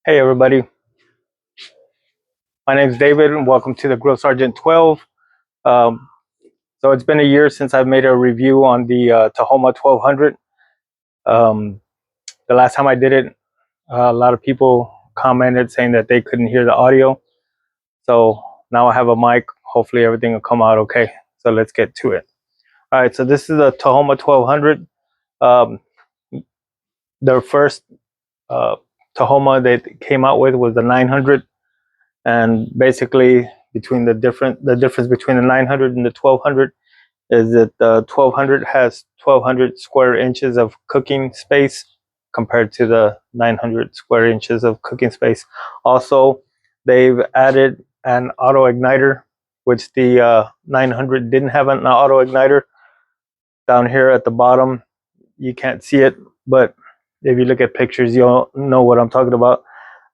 Hey everybody, my name is David and welcome to the Grill Sergeant 12. Um, so it's been a year since I've made a review on the Tahoma 1200. Um, the last time I did it, a lot of people commented saying that they couldn't hear the audio. So now I have a mic. Hopefully everything will come out okay. So let's get to it. All right, so this is a Tahoma 1200. Um, their first uh, Tahoma they came out with was the 900. And basically the difference between the 900 and the 1200 is that the 1200 has 1200 square inches of cooking space compared to the 900 square inches of cooking space. Also, they've added an auto igniter, which the 900 didn't have an auto igniter. Down here at the bottom you can't see it, but if you look at pictures you'll know what I'm talking about.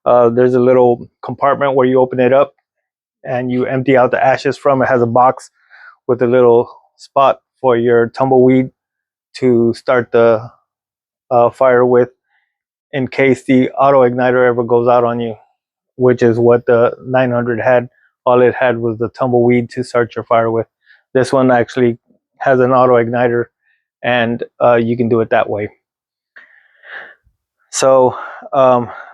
There's a little compartment where you open it up and you empty out the ashes from. It has a box with a little spot for your tumbleweed to start the fire with in case the auto igniter ever goes out on you, which is what the 900 had. All it had was the tumbleweed to start your fire with. This one actually has an auto igniter, and you can do it that way. So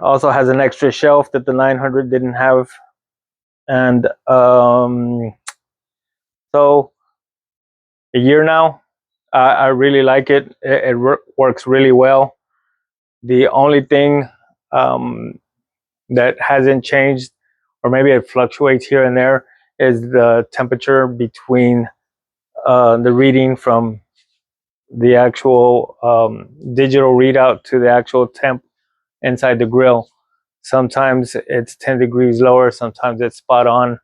also has an extra shelf that the 900 didn't have. And so a year now, I really like it. It works really well. The only thing that hasn't changed, or maybe it fluctuates here and there, is the temperature between the reading from the actual digital readout to the actual temp inside the grill. Sometimes it's 10 degrees lower, sometimes it's spot on.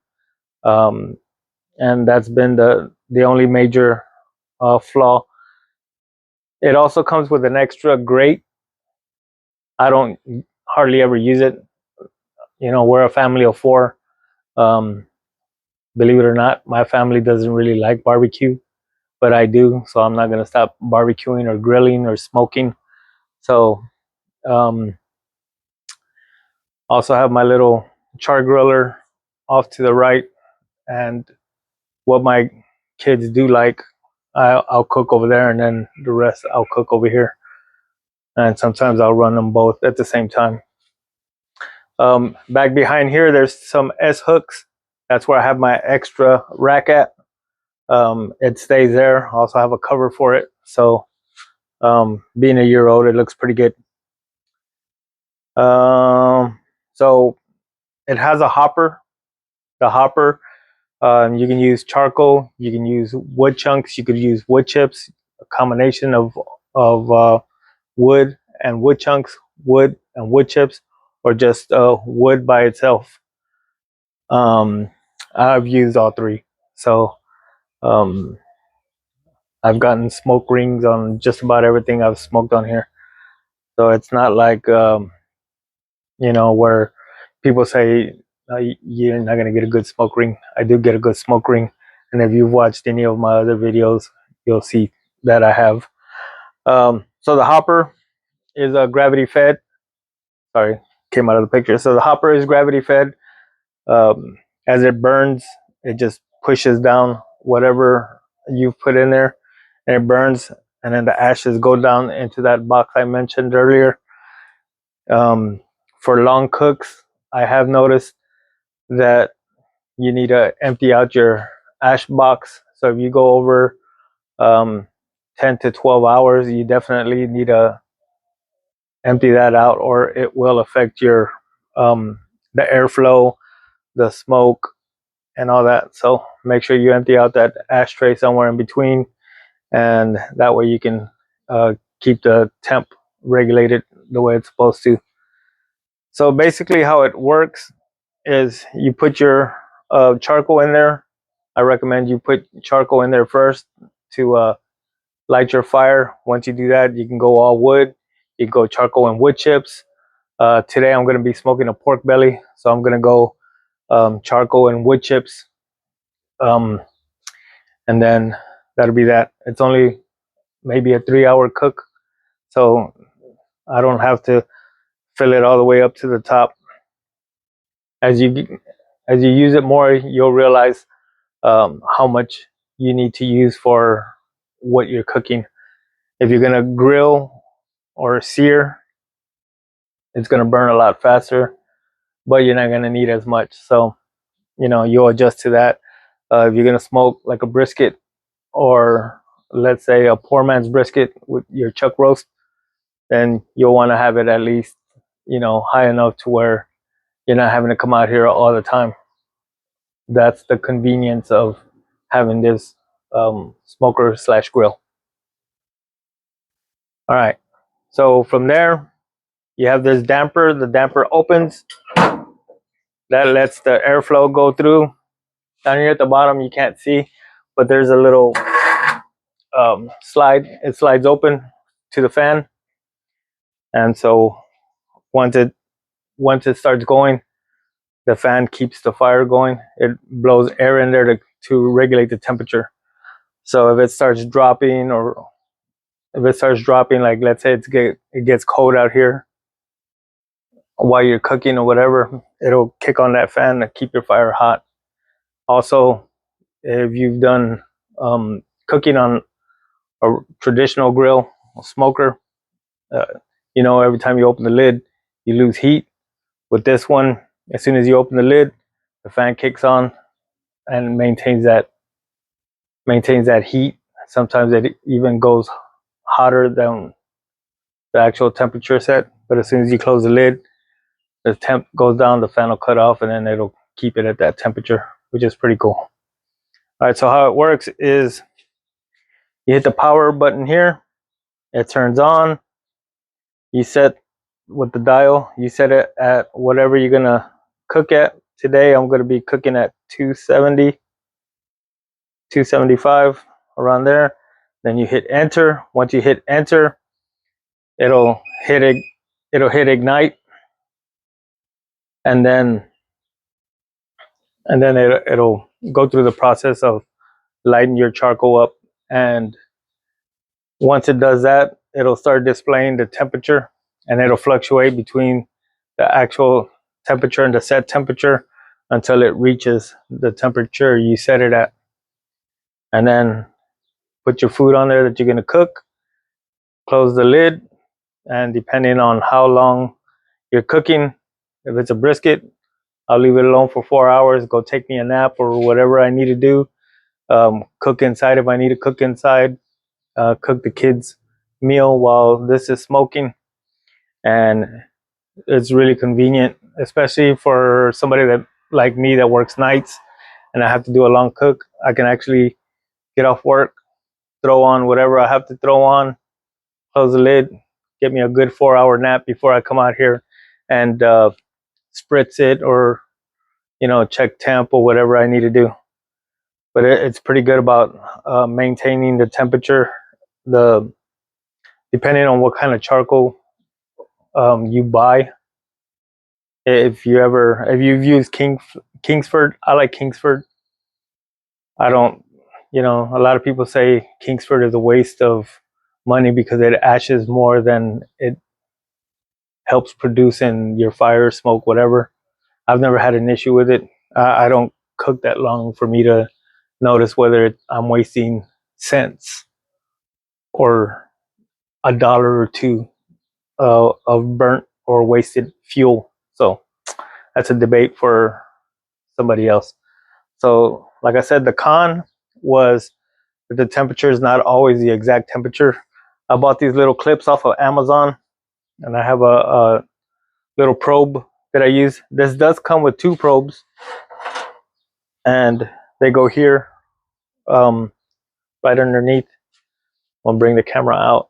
And that's been the only major flaw. It also comes with an extra grate. I don't hardly ever use it. You know, we're a family of four. Um, Believe it or not, my family doesn't really like barbecue, but I do. So I'm not going to stop barbecuing or grilling or smoking. So um, also have my little char griller off to the right. And what my kids do like, I'll cook over there, and then the rest I'll cook over here. And sometimes I'll run them both at the same time. Back behind here, there's some S hooks. That's where I have my extra rack at. It stays there. I also have a cover for it. So being a year old, it looks pretty good. So it has a hopper. The hopper, you can use charcoal, you can use wood chunks, you could use wood chips, a combination of wood and wood chunks, wood and wood chips, or just wood by itself. I've used all three. So um, I've gotten smoke rings on just about everything I've smoked on here. So it's not like, where people say you're not going to get a good smoke ring. I do get a good smoke ring. And if you've watched any of my other videos, you'll see that I have. So the hopper is a gravity fed. Sorry, came out of the picture. So the hopper is gravity fed. As it burns, it just pushes down whatever you've put in there, and it burns, and then the ashes go down into that box I mentioned earlier. For long cooks, I have noticed that you need to empty out your ash box. So if you go over 10 to 12 hours, you definitely need to empty that out, or it will affect your the airflow, the smoke, and all that. So make sure you empty out that ashtray somewhere in between, and that way you can keep the temp regulated the way it's supposed to. So basically how it works is you put your charcoal in there. I recommend you put charcoal in there first to light your fire. Once you do that, you can go all wood. You can go charcoal and wood chips. Today I'm going to be smoking a pork belly, so I'm going to go charcoal and wood chips. And then that'll be that. It's only maybe a 3 hour cook, so I don't have to fill it all the way up to the top. As you use it more, you'll realize how much you need to use for what you're cooking. If you're gonna grill or sear, it's gonna burn a lot faster, but you're not gonna need as much. So you'll adjust to that. If you're gonna smoke like a brisket, or let's say a poor man's brisket with your chuck roast, then you'll want to have it at least high enough to where you're not having to come out here all the time. That's the convenience of having this smoker slash grill. All right, so from there you have this damper. The damper opens, that lets the airflow go through. Down here at the bottom you can't see, but there's a little slide. It slides open to the fan, and so once it starts going, the fan keeps the fire going. It blows air in there to regulate the temperature. So if it starts dropping, like let's say it gets cold out here while you're cooking or whatever, it'll kick on that fan to keep your fire hot. Also, if you've done cooking on a traditional grill, a smoker, every time you open the lid, you lose heat. With this one, as soon as you open the lid, the fan kicks on and maintains that heat. Sometimes it even goes hotter than the actual temperature set. But as soon as you close the lid, the temp goes down, the fan will cut off, and then it'll keep it at that temperature, which is pretty cool. All right, so how it works is you hit the power button here, it turns on. You set with the dial, you set it at whatever you're gonna cook at. Today I'm gonna be cooking at 270, 275, around there. Then you hit enter. Once you hit enter, it'll hit ignite, and then it'll go through the process of lighting your charcoal up. And once it does that, it'll start displaying the temperature, and it'll fluctuate between the actual temperature and the set temperature until it reaches the temperature you set it at. And then put your food on there that you're going to cook, close the lid, and depending on how long you're cooking, if it's a brisket, I'll leave it alone for 4 hours, go take me a nap or whatever I need to do. Cook inside if I need to cook inside. Cook the kids' meal while this is smoking. And it's really convenient, especially for somebody that like me that works nights and I have to do a long cook. I can actually get off work, throw on whatever I have to throw on, close the lid, get me a good 4 hour nap before I come out here and spritz it or check temp or whatever I need to do. But it's pretty good about maintaining the temperature. Depending on what kind of charcoal you buy. If you've used Kingsford, I like Kingsford. I don't, a lot of people say Kingsford is a waste of money because it ashes more than it helps produce in your fire, smoke, whatever. I've never had an issue with it. I don't cook that long for me to notice whether I'm wasting cents or $1 or $2 of burnt or wasted fuel. So that's a debate for somebody else. So like I said, the con was that the temperature is not always the exact temperature. I bought these little clips off of Amazon, and I have a little probe that I use. This does come with 2 probes, and they go here, right underneath. I'll bring the camera out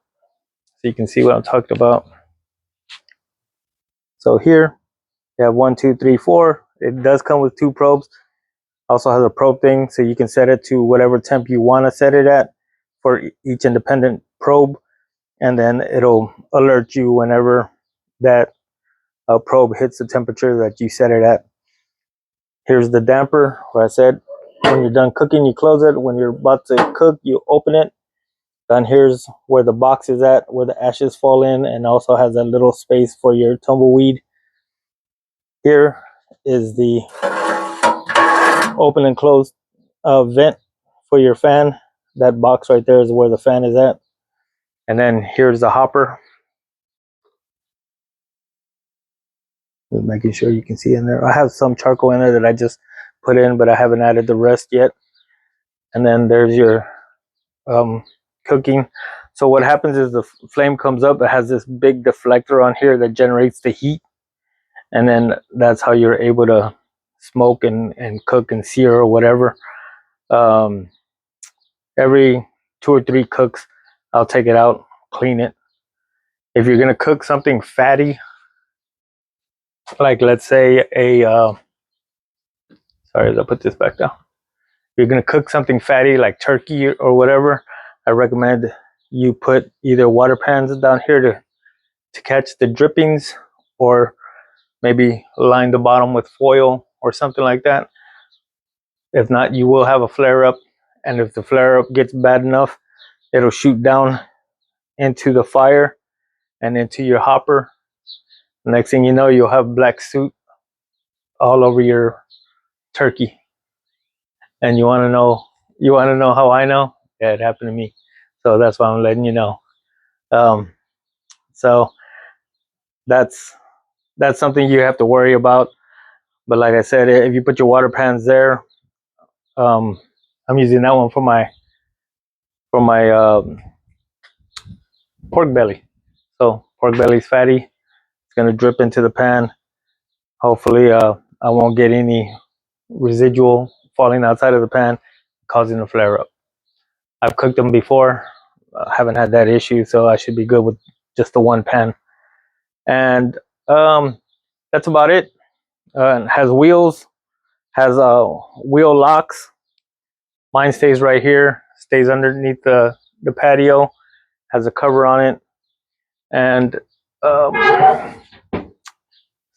so you can see what I'm talking about. So here you have 1, 2, 3, 4. It does come with 2 probes. Also has a probe thing, so you can set it to whatever temp you want to set it at for each independent probe, and then it'll alert you whenever that probe hits the temperature that you set it at. Here's the damper where I said when you're done cooking you close it, when you're about to cook you open it. Then here's where the box is at, where the ashes fall in, and also has a little space for your tumbleweed. Here is the open and close vent for your fan. That box right there is where the fan is at. And then here's the hopper. Just making sure you can see in there. I have some charcoal in there that I just put in, but I haven't added the rest yet. And then there's your cooking. So what happens is the flame comes up. It has this big deflector on here that generates the heat. And then that's how you're able to smoke and cook and sear or whatever. Every 2 or 3 cooks, I'll take it out, clean it. If you're gonna cook something fatty, like let's say a sorry, I'll put this back down. If you're gonna cook something fatty like turkey or whatever, I recommend you put either water pans down here to catch the drippings, or maybe line the bottom with foil or something like that. If not, you will have a flare up, and if the flare up gets bad enough, it'll shoot down into the fire and into your hopper. Next thing you know, you'll have black soot all over your turkey. And you want to know how I know? Yeah, it happened to me. So that's why I'm letting you know. So that's something you have to worry about. But like I said, if you put your water pans there, I'm using that one for my pork belly. So pork belly's fatty. It's gonna drip into the pan. Hopefully, I won't get any residual falling outside of the pan, causing a flare up. I've cooked them before. Haven't had that issue, so I should be good with just the one pan. And that's about it. Has wheels, has wheel locks. Mine stays right here, stays underneath the patio, has a cover on it, and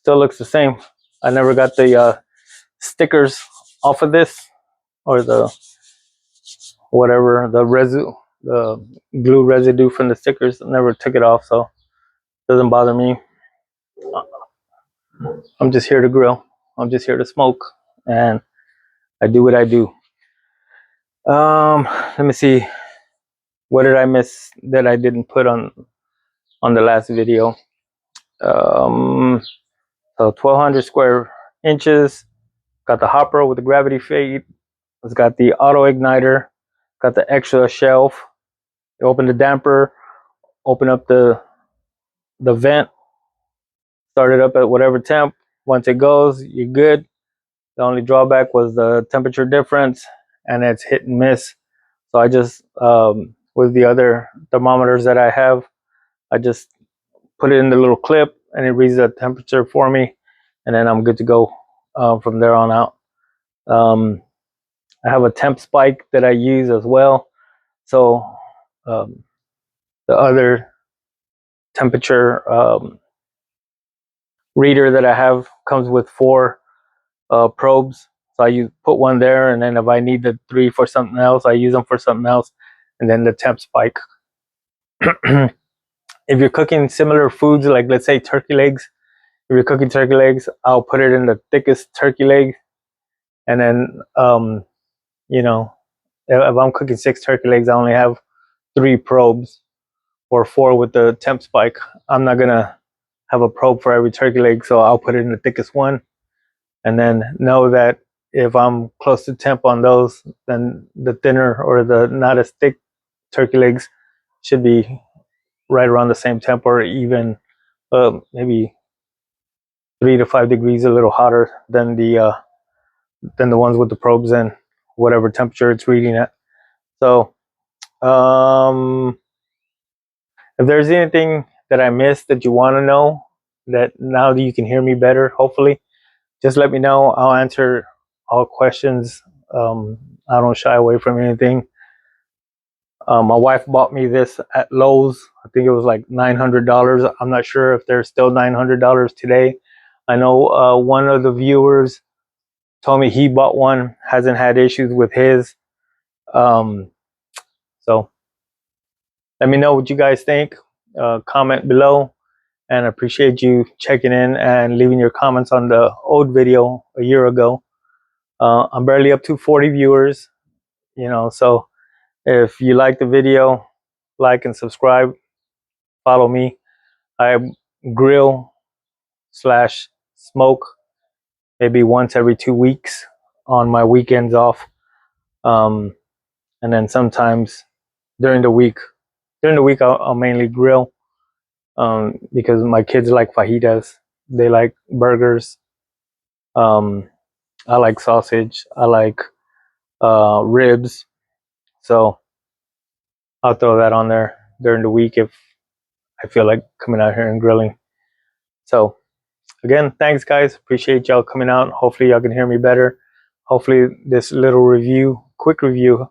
still looks the same. I never got the stickers off of this, or the whatever, the glue residue from the stickers. I never took it off, so it doesn't bother me. I'm just here to grill. I'm just here to smoke, and I do what I do. Let me see. What did I miss that I didn't put on the last video? So 1,200 square inches. Got the hopper with the gravity fade. It's got the auto igniter. Got the extra shelf. You open the damper. Open up the vent. Start it up at whatever temp. Once it goes, you're good. The only drawback was the temperature difference, and it's hit and miss. So I just, with the other thermometers that I have, I just put it in the little clip, and it reads the temperature for me, and then I'm good to go from there on out. I have a temp spike that I use as well. So the other temperature reader that I have comes with 4 probes. So I put one there, and then if I need the 3 for something else, I use them for something else, and then the temp spike. If you're cooking similar foods, like let's say turkey legs, if you're cooking turkey legs, I'll put it in the thickest turkey leg, and then you know, if I'm cooking 6 turkey legs, I only have 3 probes, or 4 with the temp spike. I'm not gonna have a probe for every turkey leg, so I'll put it in the thickest one, and then know that if I'm close to temp on those, then the thinner or the not as thick turkey legs should be right around the same temp, or even maybe 3 to 5 degrees a little hotter than the ones with the probes and whatever temperature it's reading at. So if there's anything that I missed that you want to know, that now that you can hear me better, hopefully, just let me know. I'll answer all questions. I don't shy away from anything. My wife bought me this at Lowe's. I think it was like $900. I'm not sure if they're still $900 today. I know one of the viewers told me he bought one, hasn't had issues with his. So let me know what you guys think. Comment below. and I appreciate you checking in and leaving your comments on the old video a year ago. I'm barely up to 40 viewers, you know, so if you like the video, like and subscribe, follow me. I grill slash smoke maybe once every 2 weeks on my weekends off. And then sometimes during the week, I'll mainly grill because my kids like fajitas. They like burgers. I like sausage. I like ribs. So I'll throw that on there during the week if I feel like coming out here and grilling. So again, thanks guys. Appreciate y'all coming out. Hopefully y'all can hear me better. Hopefully this little review, quick review,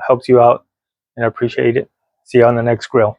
helps you out, and I appreciate it. See you on the next grill.